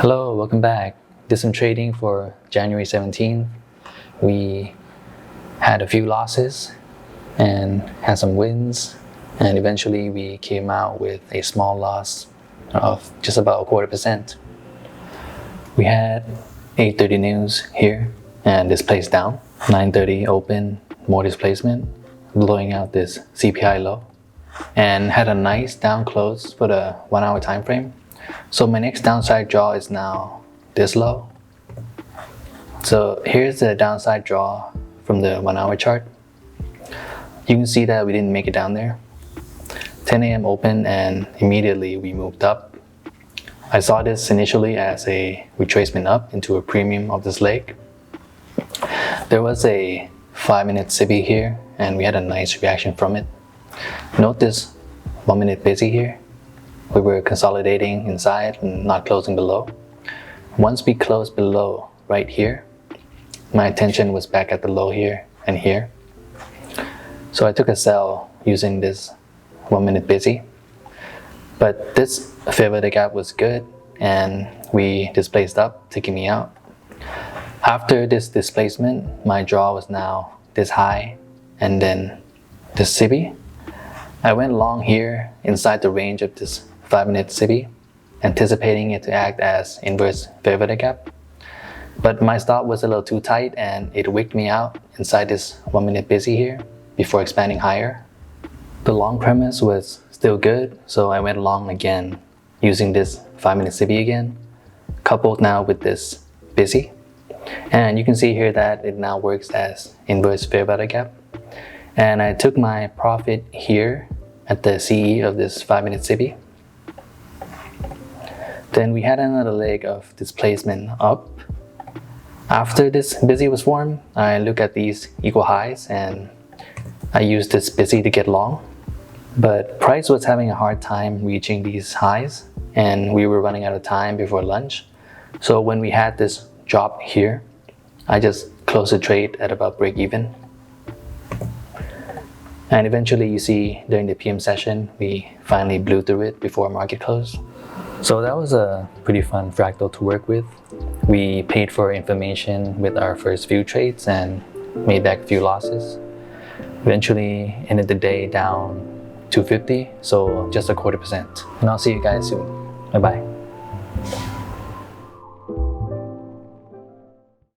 Hello, welcome back. Did some trading for January 17th. We had a few losses and had some wins, and eventually we came out with a small loss of just about 0.25%. We had 8:30 news here and this plays down. 9:30 open, more displacement, blowing out this CPI low, and had a nice down close for the 1 hour time frame. So my next downside draw is now this low. So here's the downside draw from the 1 hour chart. You can see that we didn't make it down there. 10 a.m. open and immediately we moved up. I saw this initially as a retracement up into a premium of this leg. There was a 5-minute SIBI here and we had a nice reaction from it. Note this 1 minute busy here. We were consolidating inside and not closing below. Once we closed below right here, my attention was back at the low here and here. So I took a sell using this 1 minute busy. But this fair value gap was good and we displaced up, taking me out. After this displacement, my draw was now this high and then this SIBI. I went long here inside the range of this 5-minute SIBI, anticipating it to act as inverse fair value gap. But my stop was a little too tight and it wicked me out inside this 1 minute busy here before expanding higher. The long premise was still good, so I went long again using this 5-minute SIBI again, coupled now with this busy. And you can see here that it now works as inverse fair value gap. And I took my profit here at the CE of this 5-minute SIBI. Then we had another leg of displacement up. After this busy was formed, I look at these equal highs and I used this busy to get long. But price was having a hard time reaching these highs and we were running out of time before lunch. So when we had this drop here, I just closed the trade at about break even. And eventually you see during the PM session, we finally blew through it before market close. So that was a pretty fun fractal to work with. We paid for information with our first few trades and made back a few losses. Eventually ended the day down 250, so just 0.25%. And I'll see you guys soon. Bye bye.